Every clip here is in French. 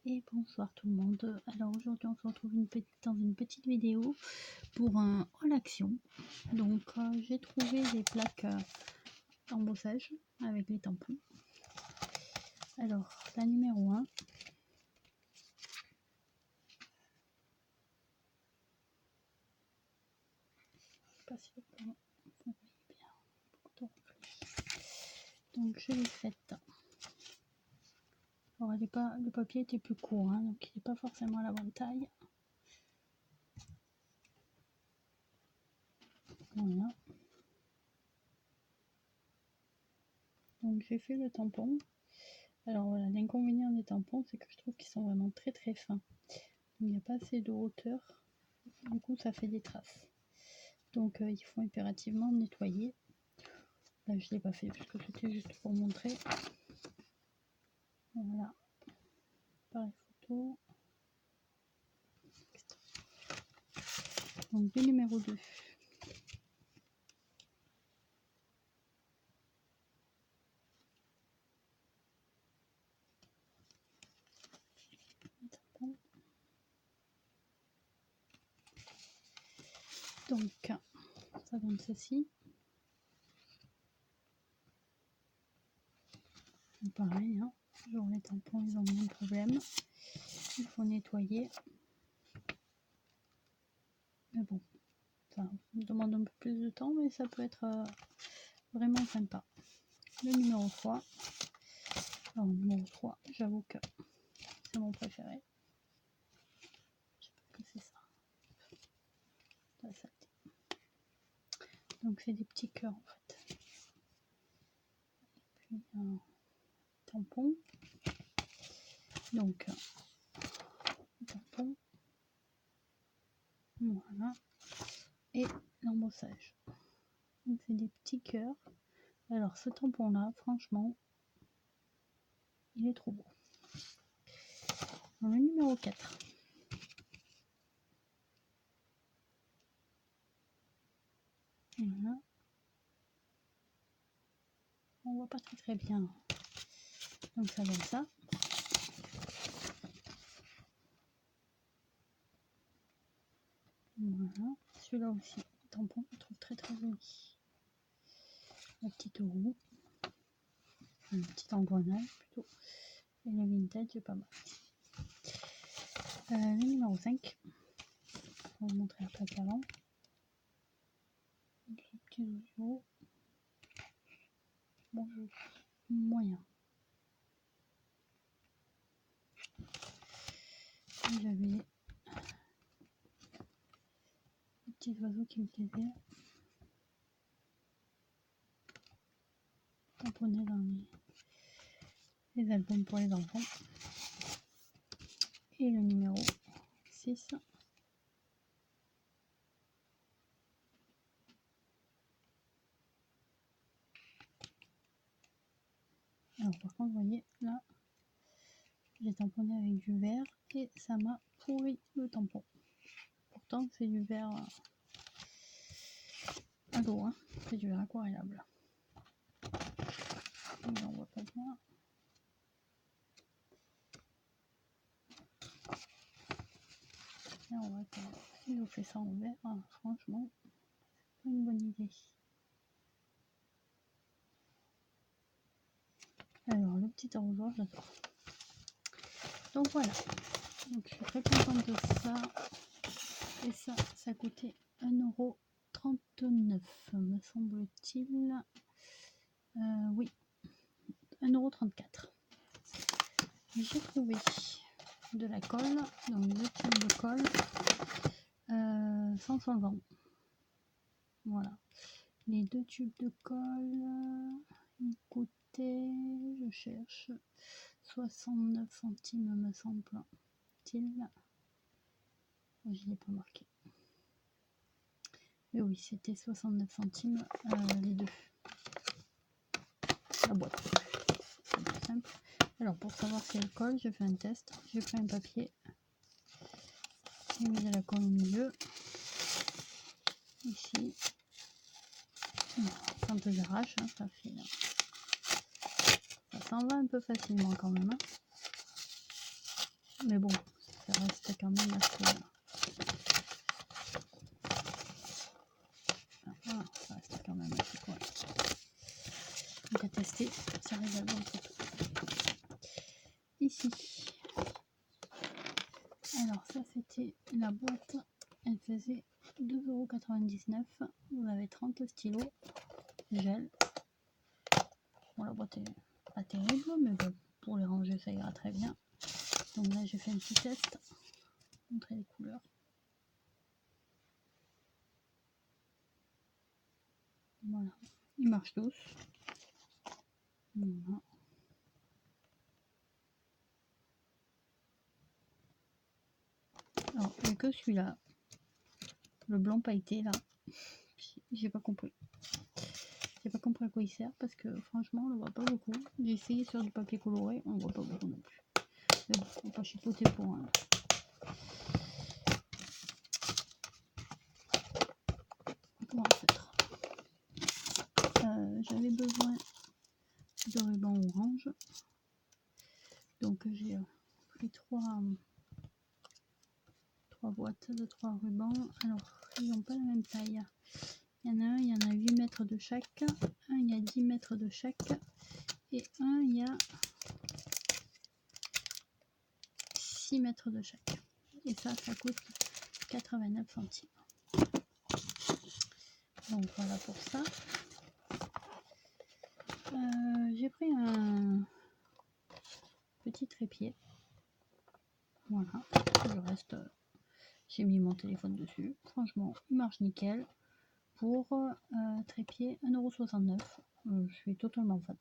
Et bonsoir tout le monde. Alors aujourd'hui on se retrouve dans une petite vidéo pour un haul action. Donc j'ai trouvé des plaques embossage avec les tampons. Alors la numéro 1. Je sais pas si vous voyez bien. Donc je l'ai faite. Alors le papier était plus court, hein, donc il n'est pas forcément à la bonne taille. Voilà. Donc j'ai fait le tampon. Alors voilà, l'inconvénient des tampons, c'est que je trouve qu'ils sont vraiment très très fins. Il n'y a pas assez de hauteur, du coup ça fait des traces. Donc il faut impérativement nettoyer. Là je ne l'ai pas fait parce que c'était juste pour montrer. Voilà, pareil photo. Donc le numéro 2. Donc ça donne ceci. Pareil, hein, genre les tampons ils ont le même problème. Il faut nettoyer. Mais bon, ça me demande un peu plus de temps, mais ça peut être vraiment sympa. Le numéro 3. Alors, le numéro 3, j'avoue que c'est mon préféré. Je sais pas que c'est ça. Donc c'est des petits cœurs en fait. Et puis un tampon. Donc tampon. Voilà. Et l'embossage. Donc c'est des petits cœurs. Alors ce tampon là, franchement, il est trop beau. Dans le numéro 4. Voilà. On voit pas très bien. Donc ça donne ça. Voilà. Celui-là aussi, le tampon, je trouve très très joli. La petite roue. Une petite engrenage plutôt. Et le vintage, c'est pas mal. Le numéro 5. On va vous montrer la plaque avant. Ce petit oiseau. Bon, moyen. J'avais des petits oiseaux qui me plaisaient. Tamponnés dans les albums pour les enfants. Et le numéro 6. Alors par contre, vous voyez, là, j'ai tamponné avec du verre et ça m'a pourri le tampon. Pourtant, c'est du verre à l'eau, hein. C'est du verre aquarellable. Là, on voit pas bien. Là, on voit que si je fais ça en verre, hein, franchement, c'est pas une bonne idée. Alors, le petit arrosoir, j'adore. Donc voilà. Donc, je suis très contente de ça. Et ça, ça coûtait 1,39 €, me semble-t-il. Oui, 1,34 €. J'ai trouvé de la colle, donc 2 tubes de colle, sans solvant. Voilà. Les 2 tubes de colle, ils coûtaient, je cherche, 69 centimes, me semble-t-il. Je l'ai pas marqué. Mais oui, c'était 69 centimes les deux. La boîte. C'est plus simple. Alors pour savoir si elle colle, je fais un test. J'ai pris un papier. J'ai mis de la colle au milieu. Ici. Quand j'arrache, hein, ça fait. Ça s'en va un peu facilement quand même. Hein. Mais bon, ça reste quand même assez... Voilà, ça reste quand même assez correct. Donc à tester, ça régale dans le photo. Ici. Alors ça c'était la boîte, elle faisait 2,99 €. Vous avez 30 stylos, gel. Bon, la boîte est pas terrible, mais bon, pour les ranger ça ira très bien. Donc là j'ai fait un petit test, montrer les couleurs. Voilà, ils marchent tous. Voilà. Alors, il n'y a que celui-là, le blanc pailleté là, j'ai pas compris. J'ai pas compris à quoi il sert parce que franchement on le voit pas beaucoup. J'ai essayé sur du papier coloré, on le voit pas beaucoup non plus. Mais bon, on va pas chipoter pour un. Comment faire? J'avais besoin de ruban orange, donc j'ai pris trois boîtes de 3 rubans. Alors ils n'ont pas la même taille. Il y en a un, il y en a 8 mètres de chaque, un il y a 10 mètres de chaque, et un il y a 6 mètres de chaque. Et ça coûte 89 centimes. Donc voilà pour ça. J'ai pris un petit trépied. Voilà. Le reste, j'ai mis mon téléphone dessus. Franchement, il marche nickel. Pour trépied 1,69 €. Je suis totalement fan.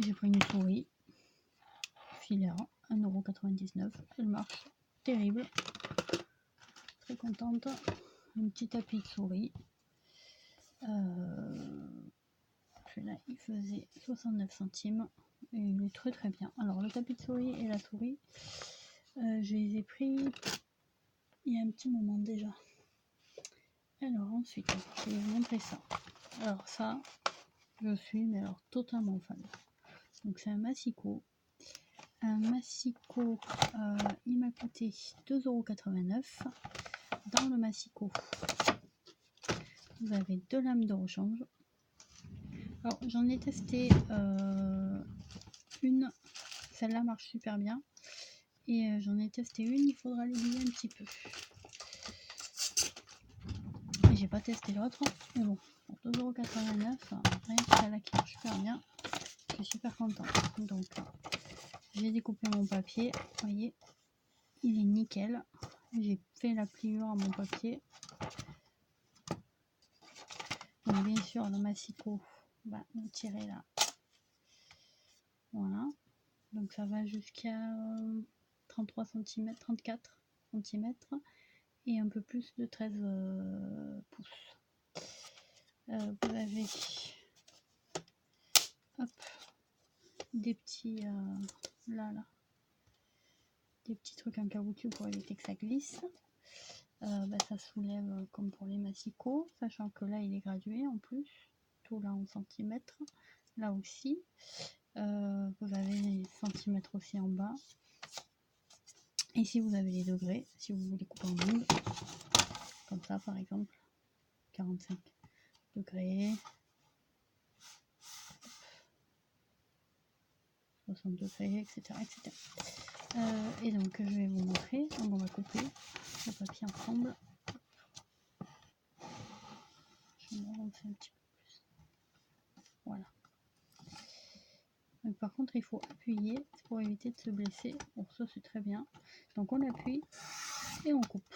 J'ai pris une souris filaire 1,99 €. Elle marche terrible. Très contente. Un petit tapis de souris. Celui-là, il faisait 69 centimes. Et il est très bien. Alors, le tapis de souris et la souris, je les ai pris il y a un petit moment déjà. Alors, ensuite, je vais vous montrer ça. Alors, ça, je suis mais alors totalement fan. Donc, c'est un massicot. Un massicot, il m'a coûté 2,89 €. Dans le massicot, vous avez 2 lames de rechange. Alors, j'en ai testé une. Celle-là marche super bien. Et j'en ai testé une, il faudra l'aiguiller un petit peu. Et j'ai pas testé l'autre, mais bon, pour 2,89 €, rien que celle-là qui marche super bien, je suis super contente. Donc, j'ai découpé mon papier, vous voyez, il est nickel. J'ai fait la pliure à mon papier. Donc, bien sûr, le massicot, bah, on tirer là. Voilà. Donc, ça va jusqu'à 33 cm, 34 cm. Et un peu plus de 13 pouces. Vous avez hop, des petits là des petits trucs en caoutchouc pour éviter que ça glisse. Ça soulève comme pour les massicots, sachant que là il est gradué en plus, tout là en centimètres, là aussi. Vous avez les centimètres aussi en bas. Ici vous avez les degrés, si vous voulez couper en ondes, comme ça par exemple, 45 degrés, 60 degrés, etc. Et donc je vais vous montrer. Donc on va couper le papier ensemble. Je vais me relancer un petit peu plus. Voilà. Donc, par contre il faut appuyer pour éviter de se blesser. Bon, ça c'est très bien. Donc on appuie et on coupe.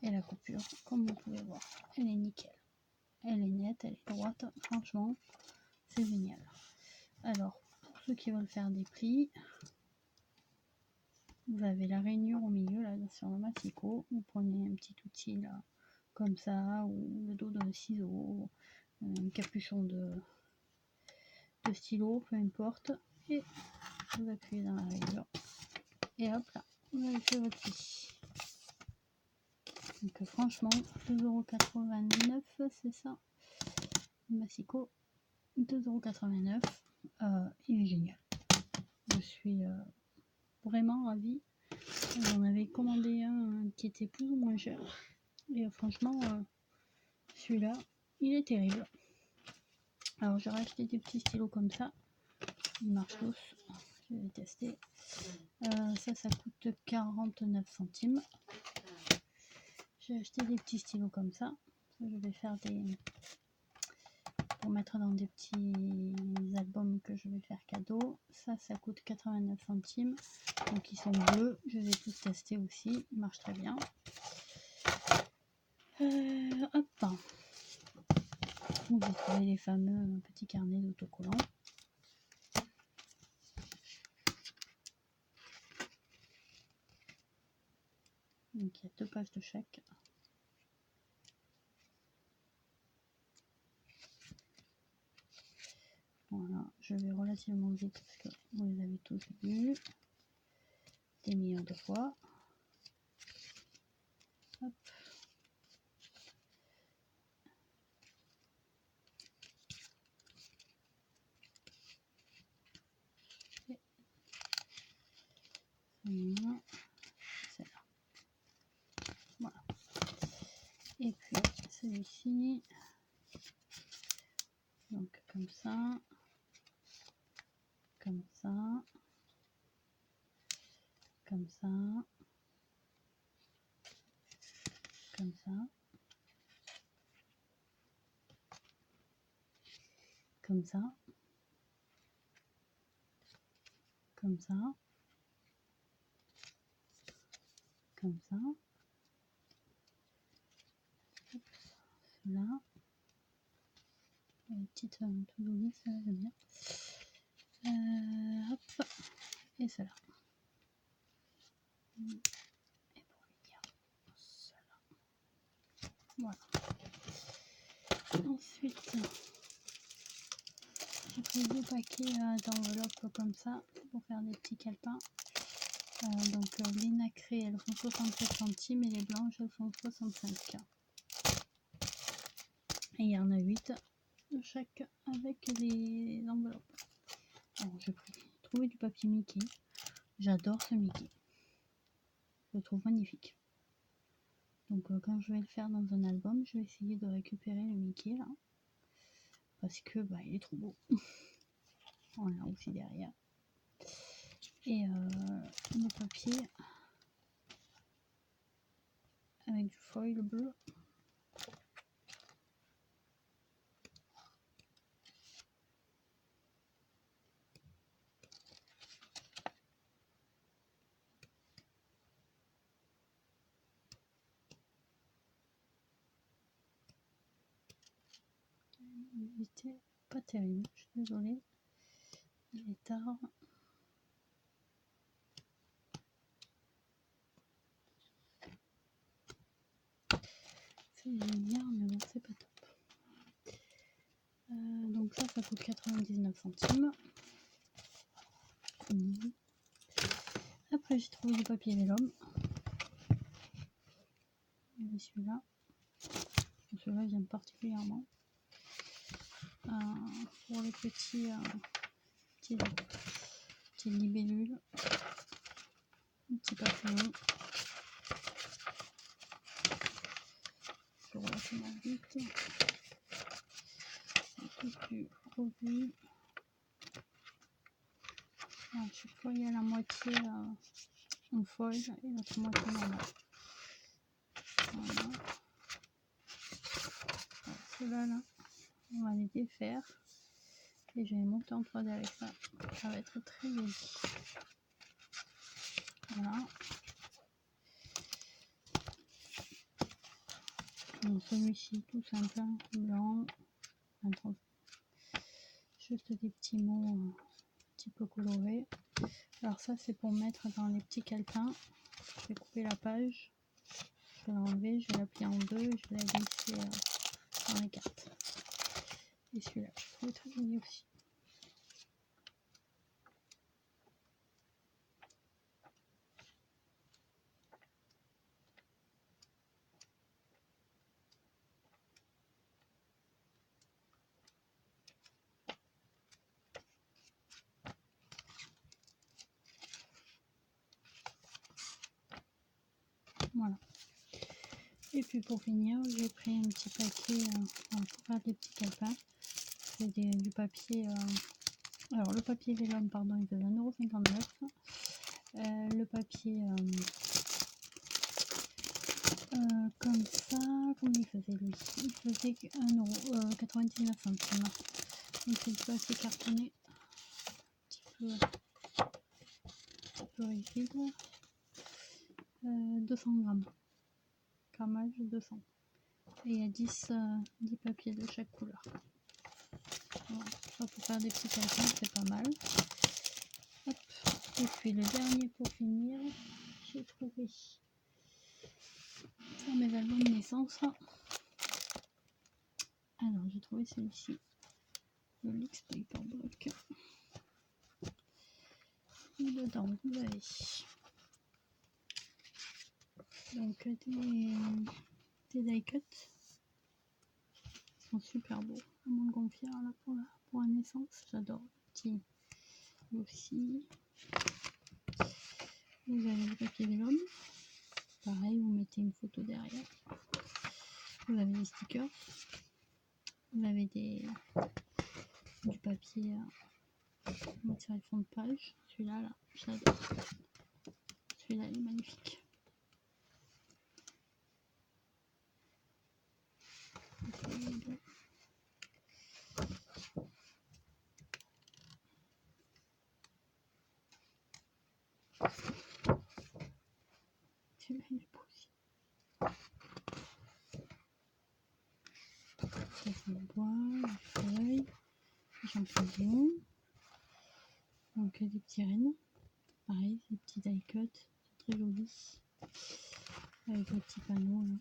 Et la coupure, comme vous pouvez voir, elle est nickel. Elle est nette, elle est droite. Franchement, c'est génial. Alors, pour ceux qui veulent faire des plis, vous avez la rainure au milieu, là, sur le massicot. Vous prenez un petit outil, là, comme ça, ou le dos d'un ciseau, un capuchon de stylo, peu importe. Et vous appuyez dans la rainure. Et hop là, vous avez fait votre pli. Donc franchement, 2,89 €, c'est ça. Le massicot, 2,89 €. Il est génial. suis vraiment ravie. J'en avais commandé un qui était plus ou moins cher. Et franchement, celui-là, il est terrible. Alors j'ai racheté des petits stylos comme ça. Ils marchent tous. Je vais tester. Ça coûte 49 centimes. J'ai acheté des petits stylos comme ça. Je vais faire des... pour mettre dans des petits albums que je vais faire cadeau. Ça coûte 89 centimes. Donc ils sont bleus. Je vais tous tester aussi. Ils marchent très bien. Hop. Donc j'ai trouvé les fameux petits carnets d'autocollants. Donc il y a 2 pages de chaque. Voilà, je vais relativement vite parce que vous les avez tous vus des millions de fois. Hop. Et voilà. C'est là. Voilà. Et puis celui-ci. Donc comme ça. Comme ça. Comme ça. Comme ça. Comme ça. Comme ça. Comme ça. Hop. Cela. Les petites to-do list, ça j'aime bien. Hop. Et cela. Et pour lui dire cela. Voilà. Ensuite, j'ai pris 2 paquets d'enveloppes comme ça pour faire des petits calepins. Donc les nacrées elles font 67 centimes et les blanches elles font 65. Et il y en a 8 de chaque avec les enveloppes. Alors j'ai trouvé du papier Mickey. J'adore ce Mickey. Je le trouve magnifique. Donc quand je vais le faire dans un album, je vais essayer de récupérer le Mickey là. Parce que bah, il est trop beau. Voilà aussi derrière. Et le papier avec du foil bleu. Il était pas terrible, je suis désolée. Il est tard. C'est bien, mais bon, c'est pas top. Donc ça coûte 99 centimes. Après, j'ai trouvé du papier vélum. Il y avait celui-là. Celui-là, j'aime particulièrement. Pour les petits libellules. Un petit papillon. Je relativement vite. Un peu plus revu. À chaque fois, il y a la moitié en foil et l'autre moitié normale. Voilà. Ceux-là, là, on va les défaire. Et je vais monter en 3D avec ça. Ça va être très joli. Voilà. Donc celui-ci, tout simple, blanc. Juste des petits mots un petit peu colorés. Alors ça, c'est pour mettre dans les petits calepins. Je vais couper la page. Je vais l'enlever, je vais la plier en deux et je vais la glisser dans les cartes. Et celui-là, je trouve très joli aussi. Voilà. Et puis pour finir, j'ai pris un petit paquet pour faire des petits calepins. C'est du papier. Alors le papier vélum, pardon, il faisait 1,59 €. Le papier comme ça, combien il faisait lui? Il faisait 1,99 €. Donc c'est du papier cartonné, un petit peu rigide. 200 grammes. Grammage 200. Et il y a 10 papiers de chaque couleur. Voilà. Ça pour faire des petits calepins, c'est pas mal. Hop. Et puis le dernier pour finir, j'ai trouvé dans mes albums de naissance. Alors j'ai trouvé celui-ci, le Lix Paper Block. Et dedans vous avez donc des die cuts. Ils sont super beaux. À Montgolfière là pour la naissance, j'adore. Petit aussi. Vous avez le papier vélum. Pareil, vous mettez une photo derrière. Vous avez des stickers. Vous avez du papier sur les fonds de page. Celui-là, là, je l'adore. Celui-là, il est magnifique. Celui-là, il est beau aussi. Ça, c'est le bois, les feuilles, les champignons. Donc, des petits rennes. Pareil, des petits die cuts. C'est très joli. Avec les petits panneaux, là.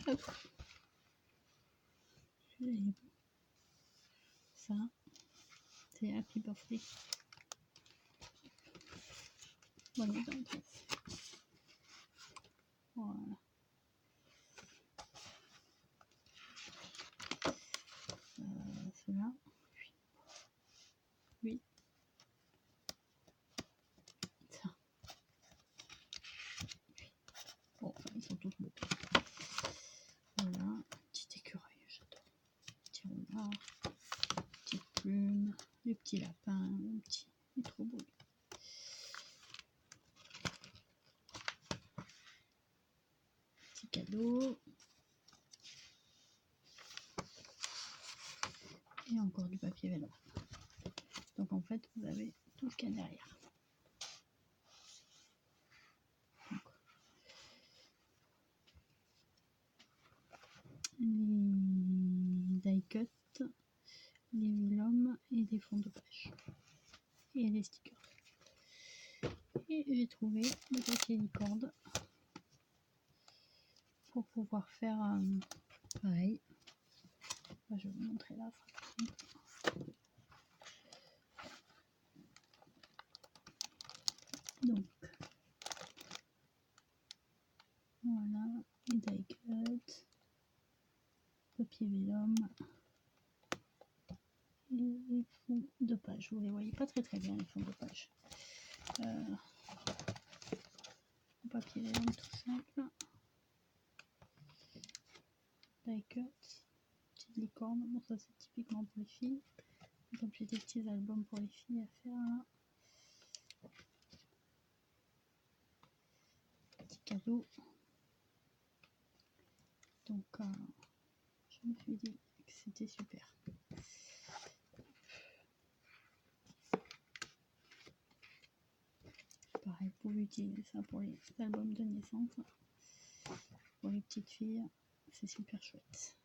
Hop. Celui-là, il est beau. Ça, c'est Happy Birthday. Bonne idée. Voilà. Ceux-là. Oui. Ça. Bon, ils sont tous beaux. Voilà. Petit écureuil, j'adore. Petit renard. Petite plume. Les petits lapins. Le petit. Il est trop beau. Petit cadeau. Et encore du papier vélum. Donc en fait, vous avez tout ce qu'il y a derrière. Les die cuts, les vélums et des fonds de page. Et les stickers. Et j'ai trouvé le papier licorne pour pouvoir faire pareil. Je vais vous montrer là. Donc voilà, les die cuts, papier vélum et les fonds de page. Vous les voyez pas très bien les fonds de page. Papier vélum tout simple. Die cuts, petite licorne. Bon, ça c'est typiquement pour les filles. Comme j'ai des petits albums pour les filles à faire là. Petit cadeau. Donc je me suis dit que c'était super. Pareil, vous pouvez utiliser ça pour les albums de naissance. Pour les petites filles, c'est super chouette.